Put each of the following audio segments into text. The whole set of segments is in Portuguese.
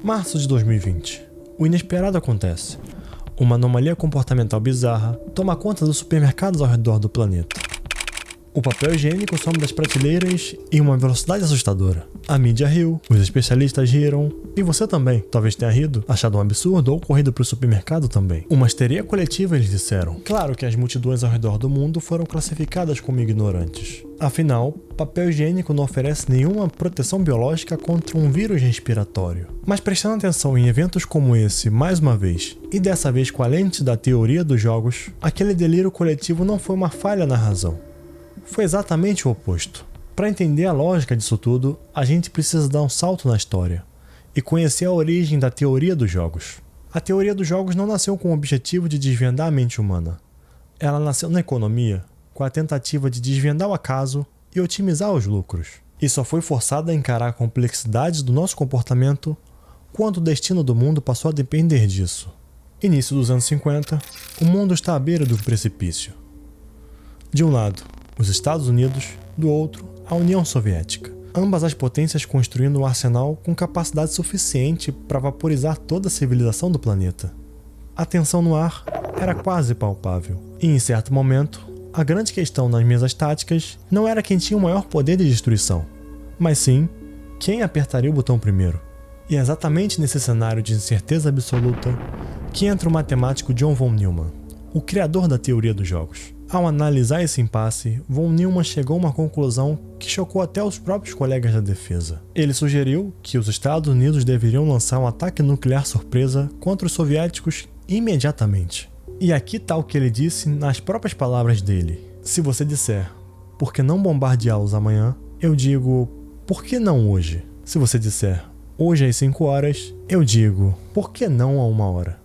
Março de 2020. O inesperado acontece. Uma anomalia comportamental bizarra toma conta dos supermercados ao redor do planeta. O papel higiênico some das prateleiras em uma velocidade assustadora. A mídia riu, os especialistas riram, e você também. Talvez tenha rido, achado um absurdo ou corrido para o supermercado também. Uma histeria coletiva, eles disseram. Claro que as multidões ao redor do mundo foram classificadas como ignorantes. Afinal, papel higiênico não oferece nenhuma proteção biológica contra um vírus respiratório. Mas prestando atenção em eventos como esse, mais uma vez, e dessa vez com a lente da teoria dos jogos, aquele delírio coletivo não foi uma falha na razão. Foi exatamente o oposto. Para entender a lógica disso tudo, a gente precisa dar um salto na história e conhecer a origem da teoria dos jogos. A teoria dos jogos não nasceu com o objetivo de desvendar a mente humana. Ela nasceu na economia com a tentativa de desvendar o acaso e otimizar os lucros. E só foi forçada a encarar a complexidade do nosso comportamento quando o destino do mundo passou a depender disso. Início dos anos 50, o mundo está à beira do precipício. De um lado, os Estados Unidos, do outro, a União Soviética. Ambas as potências construindo um arsenal com capacidade suficiente para vaporizar toda a civilização do planeta. A tensão no ar era quase palpável. E em certo momento, a grande questão nas mesas táticas não era quem tinha o maior poder de destruição, mas sim quem apertaria o botão primeiro. E é exatamente nesse cenário de incerteza absoluta que entra o matemático John von Neumann, o criador da teoria dos jogos. Ao analisar esse impasse, von Neumann chegou a uma conclusão que chocou até os próprios colegas da defesa. Ele sugeriu que os Estados Unidos deveriam lançar um ataque nuclear surpresa contra os soviéticos imediatamente. E aqui está o que ele disse nas próprias palavras dele. Se você disser, por que não bombardeá-los amanhã? Eu digo, por que não hoje? Se você disser, hoje às 5 horas, eu digo, por que não a 1 hora?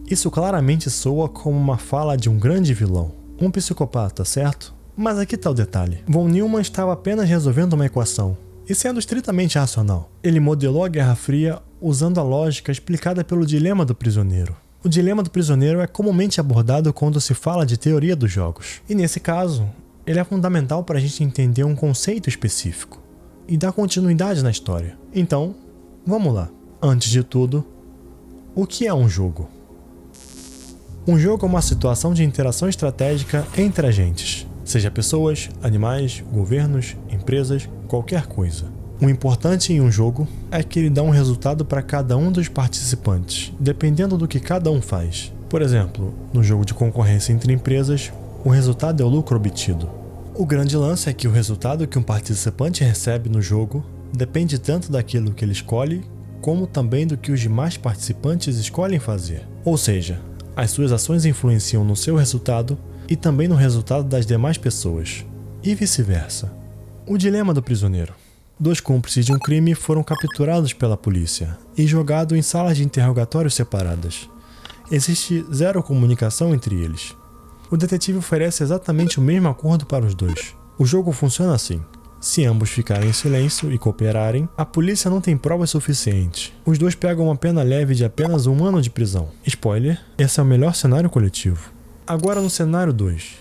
Isso claramente soa como uma fala de um grande vilão. Um psicopata, certo? Mas aqui está o detalhe. Von Neumann estava apenas resolvendo uma equação, e sendo estritamente racional. Ele modelou a Guerra Fria usando a lógica explicada pelo dilema do prisioneiro. O dilema do prisioneiro é comumente abordado quando se fala de teoria dos jogos. E nesse caso, ele é fundamental para a gente entender um conceito específico e dar continuidade na história. Então, vamos lá. Antes de tudo, o que é um jogo? Um jogo é uma situação de interação estratégica entre agentes, seja pessoas, animais, governos, empresas, qualquer coisa. O importante em um jogo é que ele dá um resultado para cada um dos participantes, dependendo do que cada um faz. Por exemplo, no jogo de concorrência entre empresas, o resultado é o lucro obtido. O grande lance é que o resultado que um participante recebe no jogo depende tanto daquilo que ele escolhe, como também do que os demais participantes escolhem fazer. Ou seja, as suas ações influenciam no seu resultado e também no resultado das demais pessoas, e vice-versa. O dilema do prisioneiro. 2 cúmplices de um crime foram capturados pela polícia e jogados em salas de interrogatório separadas. Existe zero comunicação entre eles. O detetive oferece exatamente o mesmo acordo para os dois. O jogo funciona assim. Se ambos ficarem em silêncio e cooperarem, a polícia não tem provas suficientes. Os dois pegam uma pena leve de apenas 1 ano de prisão. Spoiler, esse é o melhor cenário coletivo. Agora no cenário 2.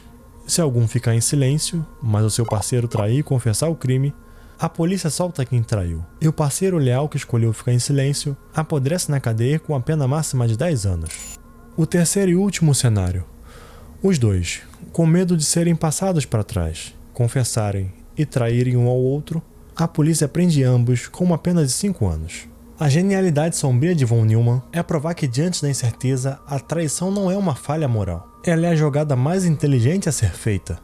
Se algum ficar em silêncio, mas o seu parceiro trair e confessar o crime, a polícia solta quem traiu. E o parceiro leal que escolheu ficar em silêncio apodrece na cadeia com a pena máxima de 10 anos. O terceiro e último cenário. Os dois, com medo de serem passados para trás, confessarem e traírem um ao outro, a polícia prende ambos com uma pena de 5 anos. A genialidade sombria de von Neumann é provar que diante da incerteza, a traição não é uma falha moral. Ela é a jogada mais inteligente a ser feita.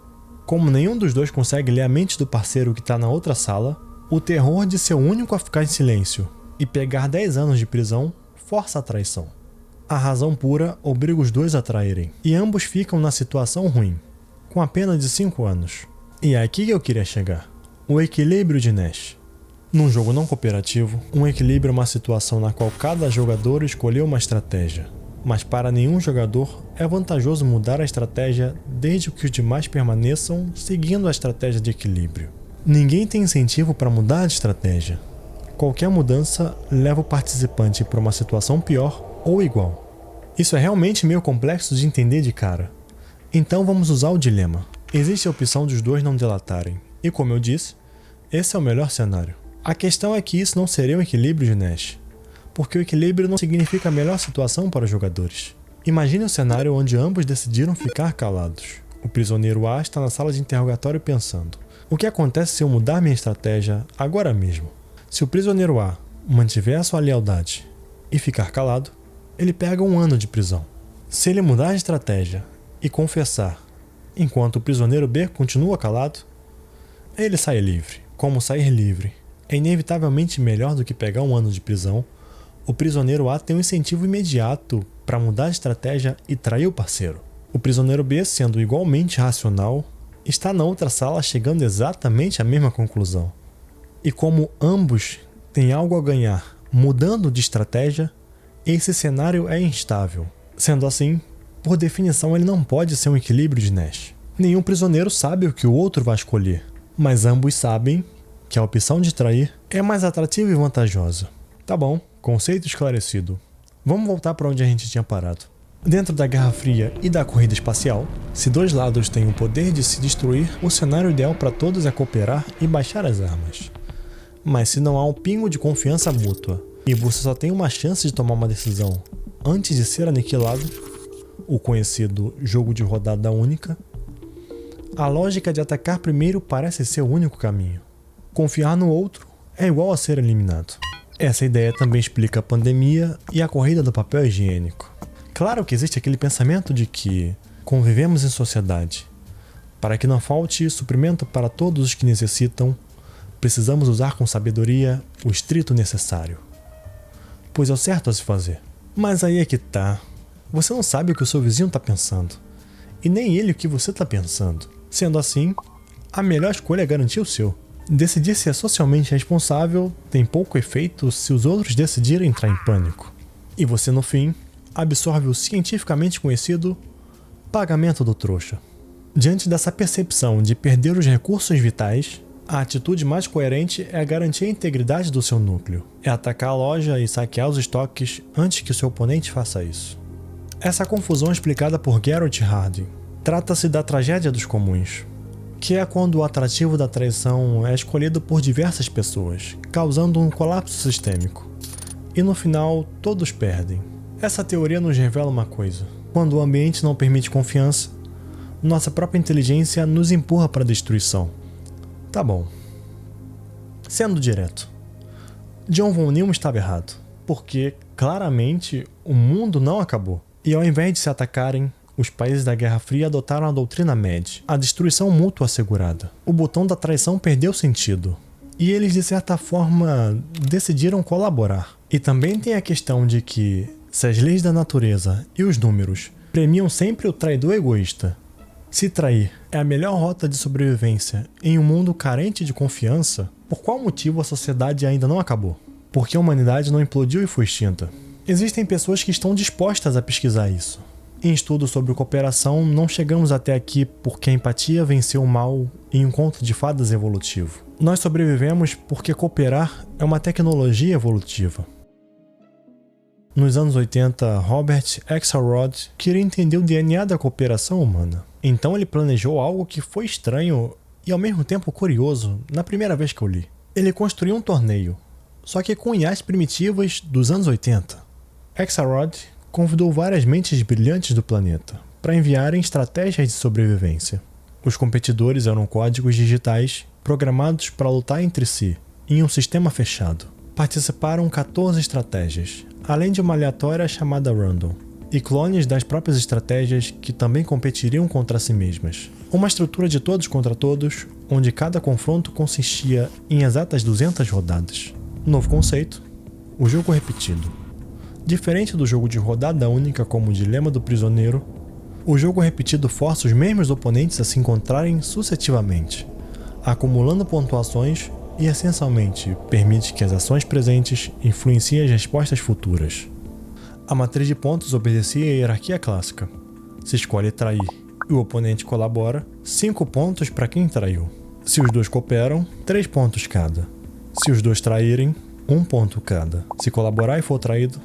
Como nenhum dos dois consegue ler a mente do parceiro que está na outra sala, o terror de ser o único a ficar em silêncio e pegar 10 anos de prisão força a traição. A razão pura obriga os dois a traírem, e ambos ficam na situação ruim, com a pena de 5 anos. E é aqui que eu queria chegar. O equilíbrio de Nash. Num jogo não cooperativo, um equilíbrio é uma situação na qual cada jogador escolheu uma estratégia. Mas para nenhum jogador é vantajoso mudar a estratégia desde que os demais permaneçam seguindo a estratégia de equilíbrio. Ninguém tem incentivo para mudar de estratégia. Qualquer mudança leva o participante para uma situação pior ou igual. Isso é realmente meio complexo de entender de cara. Então vamos usar o dilema. Existe a opção dos dois não delatarem, e como eu disse, esse é o melhor cenário. A questão é que isso não seria um equilíbrio de Nash, porque o equilíbrio não significa a melhor situação para os jogadores. Imagine um cenário onde ambos decidiram ficar calados. O prisioneiro A está na sala de interrogatório pensando: o que acontece se eu mudar minha estratégia agora mesmo? Se o prisioneiro A mantiver a sua lealdade e ficar calado, ele pega 1 ano de prisão. Se ele mudar de estratégia e confessar, enquanto o prisioneiro B continua calado, ele sai livre. Como sair livre é inevitavelmente melhor do que pegar 1 ano de prisão, o prisioneiro A tem um incentivo imediato para mudar de estratégia e trair o parceiro. O prisioneiro B, sendo igualmente racional, está na outra sala chegando exatamente à mesma conclusão. E como ambos têm algo a ganhar mudando de estratégia, esse cenário é instável. Sendo assim, por definição ele não pode ser um equilíbrio de Nash. Nenhum prisioneiro sabe o que o outro vai escolher, mas ambos sabem que a opção de trair é mais atrativa e vantajosa. Tá bom, conceito esclarecido. Vamos voltar para onde a gente tinha parado. Dentro da Guerra Fria e da corrida espacial, se 2 lados têm o poder de se destruir, o cenário ideal para todos é cooperar e baixar as armas. Mas se não há um pingo de confiança mútua e você só tem uma chance de tomar uma decisão antes de ser aniquilado, o conhecido jogo de rodada única, a lógica de atacar primeiro parece ser o único caminho. Confiar no outro é igual a ser eliminado. Essa ideia também explica a pandemia e a corrida do papel higiênico. Claro que existe aquele pensamento de que convivemos em sociedade. Para que não falte suprimento para todos os que necessitam, precisamos usar com sabedoria o estrito necessário. Pois é o certo a se fazer. Mas aí é que tá. Você não sabe o que o seu vizinho está pensando. E nem ele o que você está pensando. Sendo assim, a melhor escolha é garantir o seu. Decidir se é socialmente responsável tem pouco efeito se os outros decidirem entrar em pânico. E você, no fim, absorve o cientificamente conhecido pagamento do trouxa. Diante dessa percepção de perder os recursos vitais, a atitude mais coerente é garantir a integridade do seu núcleo. É atacar a loja e saquear os estoques antes que o seu oponente faça isso. Essa confusão é explicada por Geralt Harding. Trata-se da tragédia dos comuns, que é quando o atrativo da traição é escolhido por diversas pessoas, causando um colapso sistêmico. E no final, todos perdem. Essa teoria nos revela uma coisa: quando o ambiente não permite confiança, nossa própria inteligência nos empurra para a destruição. Tá bom. Sendo direto, John von Neumann estava errado, porque, claramente, o mundo não acabou. E ao invés de se atacarem, os países da Guerra Fria adotaram a doutrina MED, a destruição mútua assegurada. O botão da traição perdeu sentido, e eles, de certa forma, decidiram colaborar. E também tem a questão de que, se as leis da natureza e os números premiam sempre o traidor egoísta, se trair é a melhor rota de sobrevivência em um mundo carente de confiança, por qual motivo a sociedade ainda não acabou? Porque a humanidade não implodiu e foi extinta. Existem pessoas que estão dispostas a pesquisar isso. Em estudos sobre cooperação, não chegamos até aqui porque a empatia venceu o mal em um conto de fadas evolutivo. Nós sobrevivemos porque cooperar é uma tecnologia evolutiva. Nos anos 80, Robert Axelrod queria entender o DNA da cooperação humana. Então ele planejou algo que foi estranho e ao mesmo tempo curioso na primeira vez que eu li. Ele construiu um torneio, só que com IAs primitivas dos anos 80. Axelrod convidou várias mentes brilhantes do planeta para enviarem estratégias de sobrevivência. Os competidores eram códigos digitais programados para lutar entre si em um sistema fechado. Participaram 14 estratégias, além de uma aleatória chamada Random, e clones das próprias estratégias que também competiriam contra si mesmas. Uma estrutura de todos contra todos, onde cada confronto consistia em exatas 200 rodadas. Novo conceito: o jogo repetido. Diferente do jogo de rodada única como o Dilema do Prisioneiro, o jogo repetido força os mesmos oponentes a se encontrarem sucessivamente, acumulando pontuações e, essencialmente, permite que as ações presentes influenciem as respostas futuras. A matriz de pontos obedecia à hierarquia clássica. Se escolhe trair e o oponente colabora, 5 pontos para quem traiu. Se os dois cooperam, 3 pontos cada. Se os dois traírem, 1 ponto cada. Se colaborar e for traído,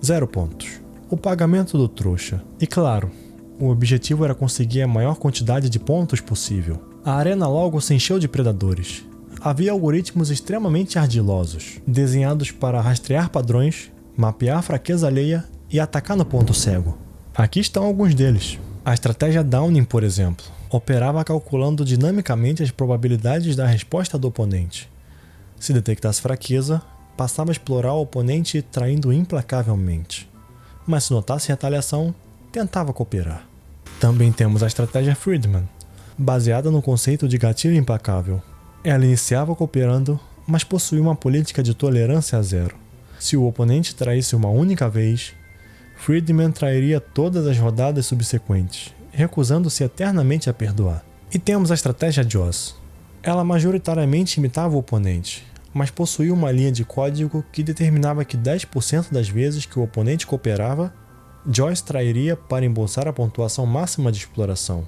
0 pontos. O pagamento do trouxa. E claro, o objetivo era conseguir a maior quantidade de pontos possível. A arena logo se encheu de predadores. Havia algoritmos extremamente ardilosos, desenhados para rastrear padrões, mapear a fraqueza alheia e atacar no ponto cego. Aqui estão alguns deles. A estratégia Downing, por exemplo, operava calculando dinamicamente as probabilidades da resposta do oponente. Se detectasse fraqueza, passava a explorar o oponente traindo implacavelmente. Mas se notasse retaliação, tentava cooperar. Também temos a estratégia Friedman, baseada no conceito de gatilho implacável. Ela iniciava cooperando, mas possuía uma política de tolerância a zero. Se o oponente traísse uma única vez, Friedman trairia todas as rodadas subsequentes, recusando-se eternamente a perdoar. E temos a estratégia Joss. Ela majoritariamente imitava o oponente, mas possuía uma linha de código que determinava que 10% das vezes que o oponente cooperava, Joyce trairia para embolsar a pontuação máxima de exploração.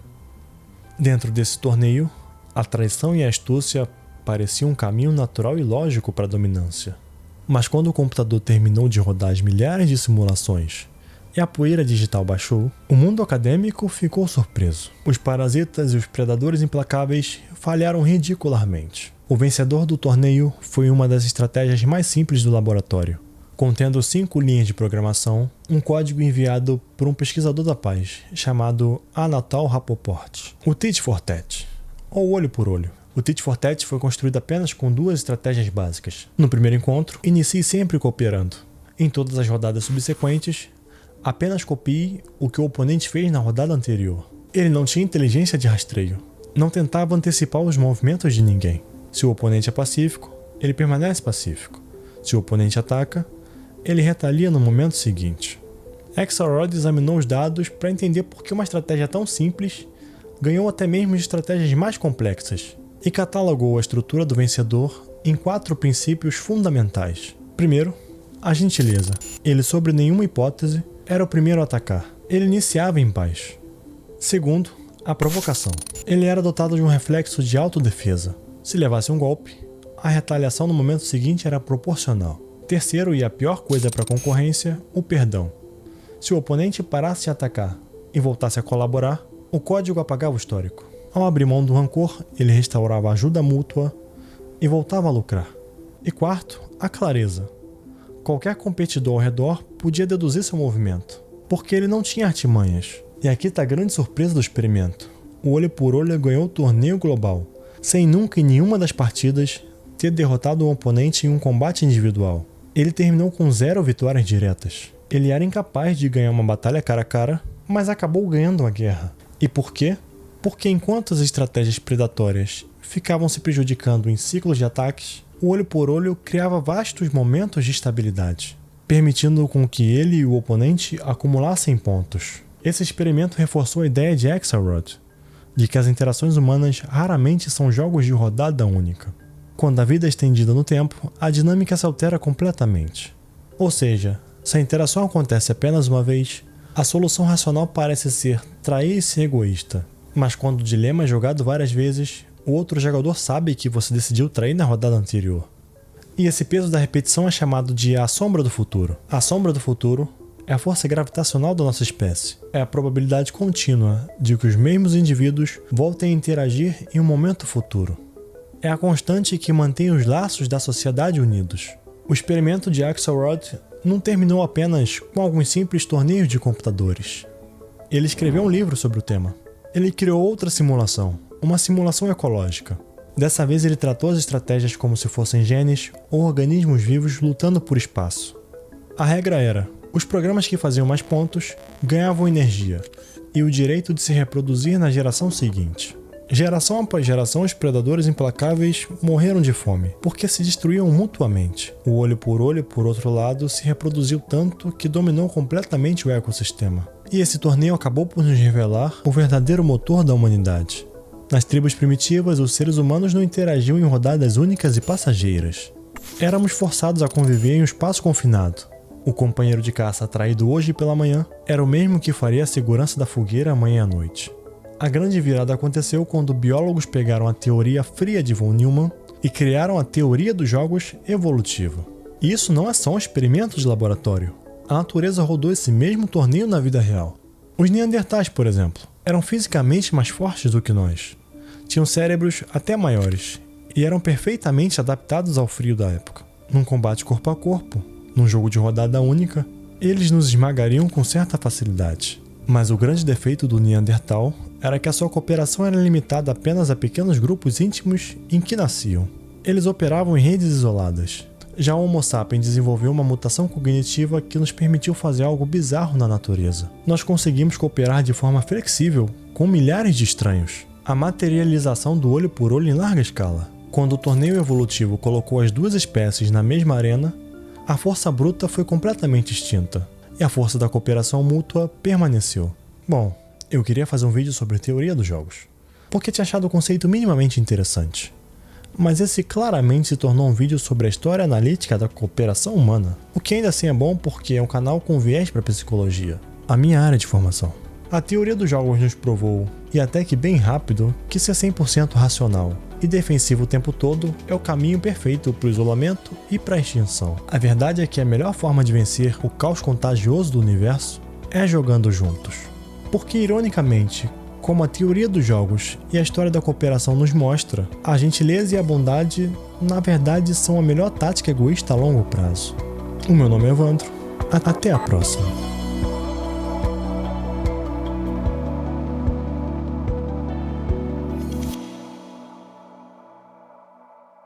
Dentro desse torneio, a traição e a astúcia pareciam um caminho natural e lógico para a dominância. Mas quando o computador terminou de rodar as milhares de simulações e a poeira digital baixou, o mundo acadêmico ficou surpreso. Os parasitas e os predadores implacáveis falharam ridicularmente. O vencedor do torneio foi uma das estratégias mais simples do laboratório, contendo 5 linhas de programação, um código enviado por um pesquisador da paz, chamado Anatol Rapoport. O Tit for Tat, ou olho por olho. O Tit for Tat foi construído apenas com 2 estratégias básicas. No primeiro encontro, inicie sempre cooperando. Em todas as rodadas subsequentes, apenas copie o que o oponente fez na rodada anterior. Ele não tinha inteligência de rastreio. Não tentava antecipar os movimentos de ninguém. Se o oponente é pacífico, ele permanece pacífico. Se o oponente ataca, ele retalia no momento seguinte. Axelrod examinou os dados para entender por que uma estratégia tão simples ganhou até mesmo de estratégias mais complexas e catalogou a estrutura do vencedor em 4 princípios fundamentais. Primeiro, a gentileza. Ele, sob nenhuma hipótese, era o primeiro a atacar. Ele iniciava em paz. Segundo, a provocação. Ele era dotado de um reflexo de autodefesa. Se levasse um golpe, a retaliação no momento seguinte era proporcional. Terceiro, e a pior coisa para a concorrência, o perdão. Se o oponente parasse de atacar e voltasse a colaborar, o código apagava o histórico. Ao abrir mão do rancor, ele restaurava a ajuda mútua e voltava a lucrar. E quarto, a clareza. Qualquer competidor ao redor podia deduzir seu movimento, porque ele não tinha artimanhas. E aqui está a grande surpresa do experimento. O olho por olho ganhou o torneio global, sem nunca em nenhuma das partidas ter derrotado um oponente em um combate individual. Ele terminou com 0 vitórias diretas. Ele era incapaz de ganhar uma batalha cara a cara, mas acabou ganhando a guerra. E por quê? Porque enquanto as estratégias predatórias ficavam se prejudicando em ciclos de ataques, o olho por olho criava vastos momentos de estabilidade, permitindo com que ele e o oponente acumulassem pontos. Esse experimento reforçou a ideia de Axelrod, de que as interações humanas raramente são jogos de rodada única. Quando a vida é estendida no tempo, a dinâmica se altera completamente. Ou seja, se a interação acontece apenas uma vez, a solução racional parece ser trair e ser egoísta. Mas quando o dilema é jogado várias vezes, o outro jogador sabe que você decidiu trair na rodada anterior. E esse peso da repetição é chamado de a sombra do futuro. A sombra do futuro é a força gravitacional da nossa espécie. É a probabilidade contínua de que os mesmos indivíduos voltem a interagir em um momento futuro. É a constante que mantém os laços da sociedade unidos. O experimento de Axelrod não terminou apenas com alguns simples torneios de computadores. Ele escreveu um livro sobre o tema. Ele criou outra simulação, uma simulação ecológica. Dessa vez ele tratou as estratégias como se fossem genes ou organismos vivos lutando por espaço. A regra era: os programas que faziam mais pontos ganhavam energia e o direito de se reproduzir na geração seguinte. Geração após geração, os predadores implacáveis morreram de fome, porque se destruíam mutuamente. O olho, por outro lado, se reproduziu tanto que dominou completamente o ecossistema. E esse torneio acabou por nos revelar o verdadeiro motor da humanidade. Nas tribos primitivas, os seres humanos não interagiam em rodadas únicas e passageiras. Éramos forçados a conviver em um espaço confinado. O companheiro de caça atraído hoje pela manhã era o mesmo que faria a segurança da fogueira amanhã à noite. A grande virada aconteceu quando biólogos pegaram a teoria fria de von Neumann e criaram a teoria dos jogos evolutiva. E isso não é só um experimento de laboratório. A natureza rodou esse mesmo torneio na vida real. Os neandertais, por exemplo, eram fisicamente mais fortes do que nós. Tinham cérebros até maiores e eram perfeitamente adaptados ao frio da época. Num combate corpo a corpo, num jogo de rodada única, eles nos esmagariam com certa facilidade. Mas o grande defeito do Neandertal era que a sua cooperação era limitada apenas a pequenos grupos íntimos em que nasciam. Eles operavam em redes isoladas. Já o Homo sapiens desenvolveu uma mutação cognitiva que nos permitiu fazer algo bizarro na natureza. Nós conseguimos cooperar de forma flexível com milhares de estranhos. A materialização do olho por olho em larga escala. Quando o torneio evolutivo colocou as duas espécies na mesma arena, a força bruta foi completamente extinta e a força da cooperação mútua permaneceu. Bom, eu queria fazer um vídeo sobre a teoria dos jogos, porque tinha achado o conceito minimamente interessante. Mas esse claramente se tornou um vídeo sobre a história analítica da cooperação humana, o que ainda assim é bom porque é um canal com viés para psicologia, a minha área de formação. A teoria dos jogos nos provou, e até que bem rápido, que ser 100% racional e defensivo o tempo todo é o caminho perfeito para o isolamento e para a extinção. A verdade é que a melhor forma de vencer o caos contagioso do universo é jogando juntos. Porque, ironicamente, como a teoria dos jogos e a história da cooperação nos mostra, a gentileza e a bondade, na verdade, são a melhor tática egoísta a longo prazo. O meu nome é Evandro. Até a próxima.